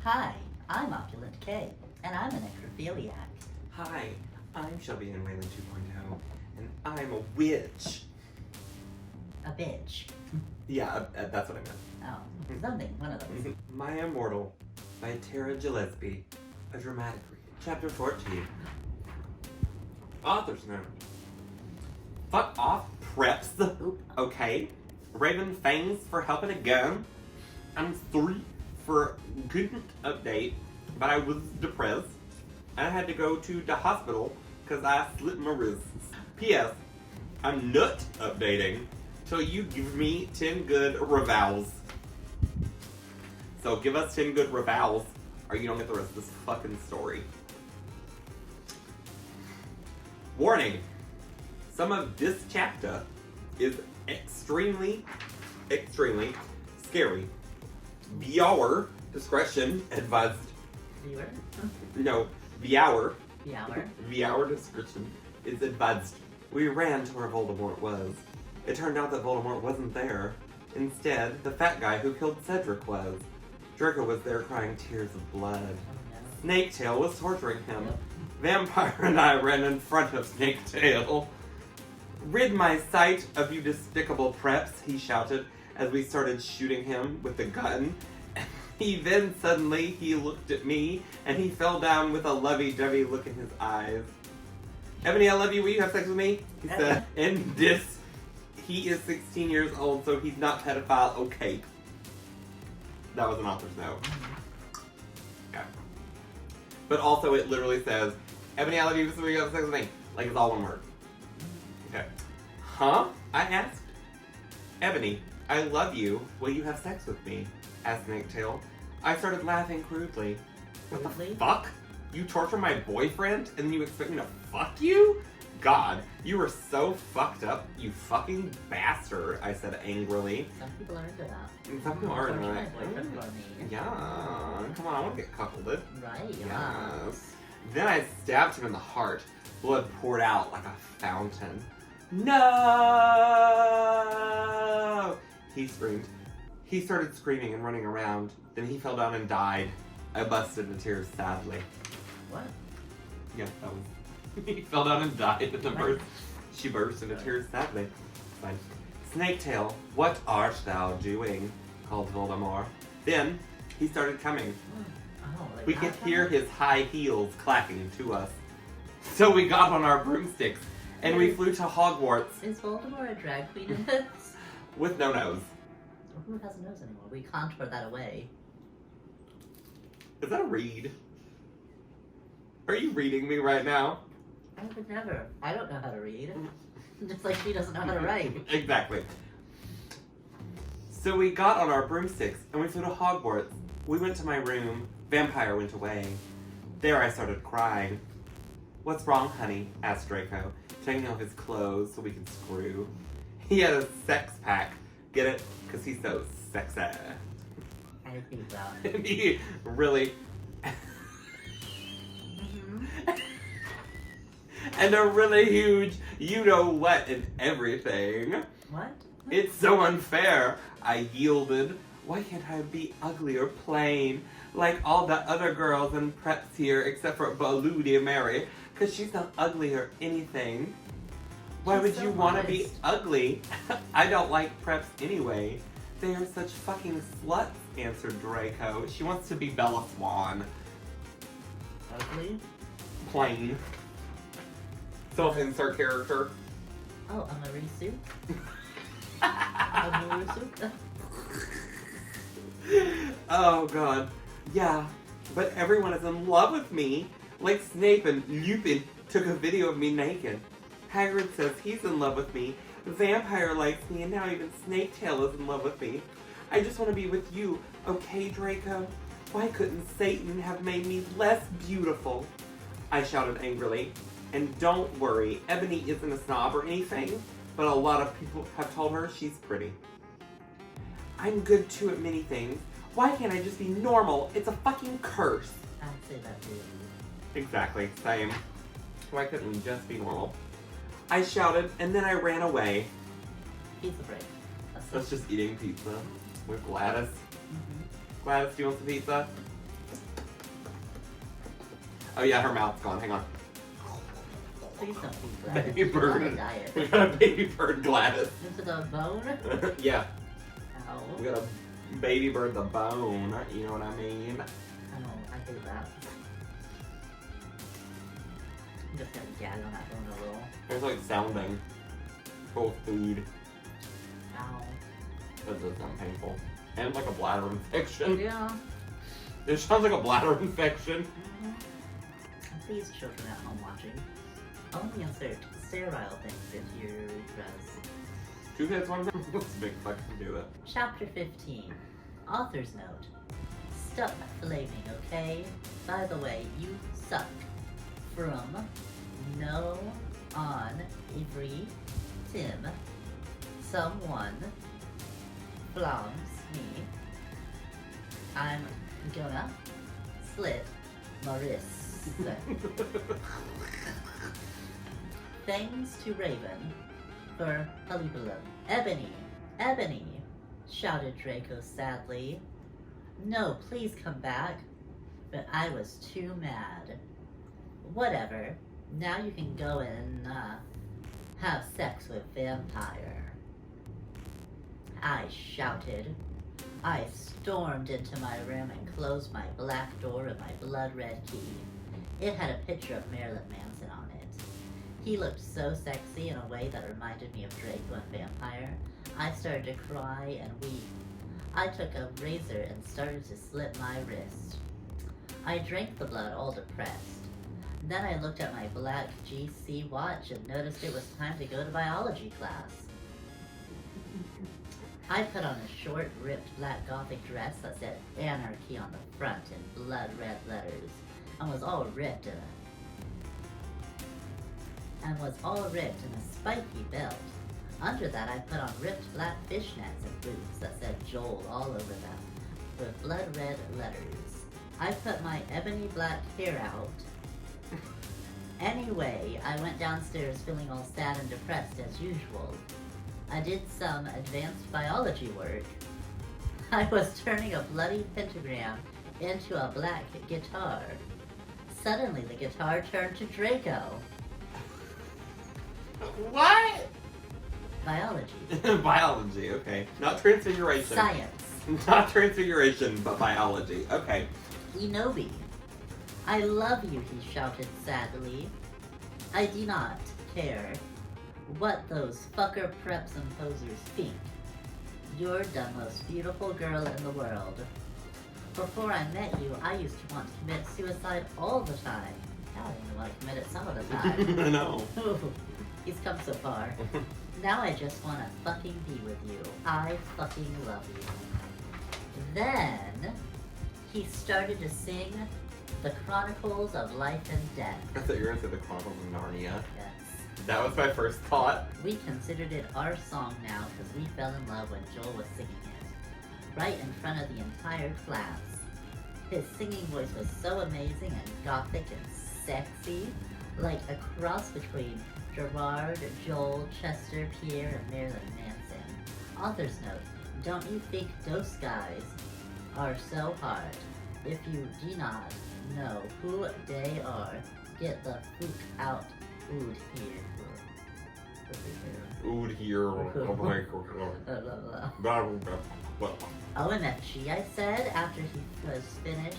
Hi, I'm Opulent DeKay, and I'm an necrophiliac. Hi, I'm ShelbyAnn Waylon 2.0, and I'm a witch. A bitch. Yeah, that's what I meant. Oh, something, one of those. My Immortal by Tara Gilesbie, a dramatic read. Chapter 14. Author's note. Fuck off, preps. Oop. Okay. Raven Fangs for helping again. I'm sorry for couldn't update, but I was depressed. I had to go to the hospital because I slit my wrists. P.S. I'm not updating till you give me 10 good revals. So give us 10 good revals or you don't get the rest of this fucking story. Warning. Some of this chapter is extremely scary. Viewer discretion advised. Viewer? No, viewer Viewer? description is advised. We ran to where Voldemort was. It turned out that Voldemort wasn't there. Instead, the fat guy who killed Cedric was. Draco was there crying tears of blood. Oh, no. Snaketail was torturing him. Yep. Vampire and I ran in front of Snaketail. Rid my sight of you despicable preps, he shouted as we started shooting him with the gun. Then suddenly he looked at me and he fell down with a lovey-dovey look in his eyes. Ebony, I love you. Will you have sex with me? He said. And this, he is 16 years old, so he's not pedophile. Okay. That was an author's note. Okay. But also it literally says, Ebony, I love you. So will you have sex with me? Like it's all one word. Okay. Huh? I asked. Ebony, I love you. Will you have sex with me? Asked Snaketail. I started laughing crudely. What the Crudely? fuck? You torture my boyfriend and then you expect me to fuck you? God, you were so fucked up, you fucking bastard, I said angrily. Some people are into that. And some people are Torture my like, boyfriend for me. yeah, come on, I want to get cuckolded. Right, yeah. Yes. Then I stabbed him in the heart. Blood poured out like a fountain. No! He screamed. He started screaming and running around. Then he fell down and died. I busted into tears sadly. What? Yeah, that was... he fell down and died in the burst. She burst into tears sadly. Fine. Snaketail, what art thou doing? Called Voldemort. Then he started coming. Oh, like We could hear his high heels clacking to us. So we got on our broomsticks and we flew to Hogwarts Is Voldemort a drag queen in this? with no nose. Who has a nose anymore? We contour that away. Is that a read? Are you reading me right now? I would never. I don't know how to read. Just like she doesn't know how to write. Exactly. So we got on our broomsticks and we flew to Hogwarts. We went to my room. Vampire went away. There I started crying. What's wrong, honey? Asked Draco, taking off his clothes so we could screw. He had a sex pack. Get it? Because he's so sexy. I think that. And he really... and a really huge you-know-what and everything. What? It's so unfair. I yielded. Why can't I be ugly or plain like all the other girls and preps here except for Baloo dear Mary? Because she's not ugly or anything. Why She's would so you want to be modest. ugly? I don't like preps anyway. They are such fucking sluts, answered Draco. She wants to be Bella Swan. Ugly? Plain. Self-insert character. Oh, a Marisu? A Marisu? Oh god. Yeah, but everyone is in love with me. Like Snape and Lupin took a video of me naked. Hagrid says he's in love with me. The vampire likes me, and now even Snaketail is in love with me. I just want to be with you, okay, Draco? Why couldn't Satan have made me less beautiful? I shouted angrily. And don't worry, Ebony isn't a snob or anything, but a lot of people have told her she's pretty. I'm good too at many things. Why can't I just be normal? It's a fucking curse. I'd say that too. Exactly, same. Why couldn't we just be normal? I shouted, and then I ran away. Pizza break. That's just eating pizza with Gladys. Mm-hmm. Gladys, do you want some pizza? Oh yeah, her mouth's gone. Hang on. Please don't feed Gladys. Baby She's on a bird. diet. We got a baby bird Gladys. Into the bone? Yeah. Ow. We got a baby bird the bone. You know what I mean? Oh, I hate that. I'm just gonna gag on that bone a little. It's like sounding. Full food. Ow. That does sound painful. And like a bladder infection. Yeah. It sounds like a bladder infection. Please, children at home watching, only insert sterile things into your urethras. 2 kids, 1 time. Let's big fucking do it. Chapter 15. Author's note. Stop flaming, okay? By the way, you suck. From No On Avery Tim. Someone floms me. I'm gonna slit my wrists. Thanks to Raven for hullabaloo. Ebony, shouted Draco sadly. No, please come back. But I was too mad. Whatever. Now you can go and have sex with vampire. I shouted. I stormed into my room and closed my black door with my blood-red key. It had a picture of Marilyn Manson on it. He looked so sexy in a way that reminded me of Draco and Vampire. I started to cry and weep. I took a razor and started to slit my wrist. I drank the blood all depressed. Then I looked at my black GC watch and noticed it was time to go to biology class. I put on a short, ripped black gothic dress that said anarchy on the front in blood red letters, and was all ripped in a spiky belt. Under that I put on ripped black fishnets and boots that said Joel all over them, with blood red letters. I put my ebony black hair out. Anyway, I went downstairs feeling all sad and depressed as usual. I did some advanced biology work. I was turning a bloody pentagram into a black guitar. Suddenly the guitar turned to Draco. What? Biology. Biology, okay. Not transfiguration. Science. Not transfiguration, but biology. Okay. Enobi. I love you, he shouted sadly. I do not care what those fucker preps and posers think. You're the most beautiful girl in the world. Before I met you, I used to want to commit suicide all the time. Now I only want to commit it some of the time. No. He's come so far. Now I just want to fucking be with you. I fucking love you. Then, he started to sing The Chronicles of Life and Death. I thought you were going to say the Chronicles of Narnia. Yes. That was my first thought. We considered it our song now because we fell in love when Joel was singing it. Right in front of the entire class. His singing voice was so amazing and gothic and sexy. Like a cross between Gerard, Joel, Chester, Pierre, and Marilyn Manson. Author's note, don't you think those guys are so hard? If you do not know who they are, get the fuck out ood here. Ood here. OMFG, I said after he was finished.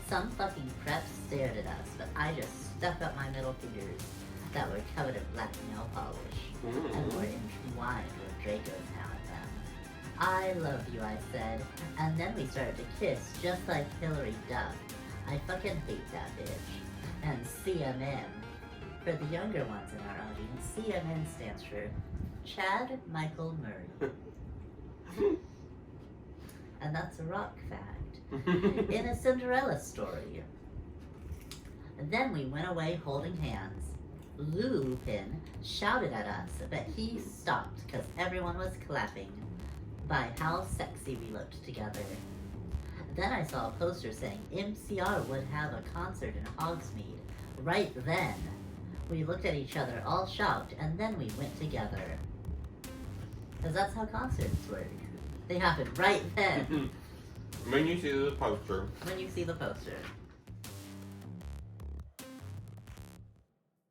Some fucking preps stared at us, but I just stuck up my middle fingers that were covered in black nail polish and were entwined with Draco's now and then. I love you, I said, and then we started to kiss just like Hillary Duff. I fucking hate that bitch. And CMN. For the younger ones in our audience, CMN stands for Chad Michael Murray. And that's a rock fact. In a Cinderella story. And then we went away holding hands. Lupin shouted at us, but he stopped because everyone was clapping by how sexy we looked together. Then I saw a poster saying MCR would have a concert in Hogsmeade. Right then, we looked at each other all shocked, and then we went together. Because that's how concerts work. They happen right then. When you see the poster. When you see the poster.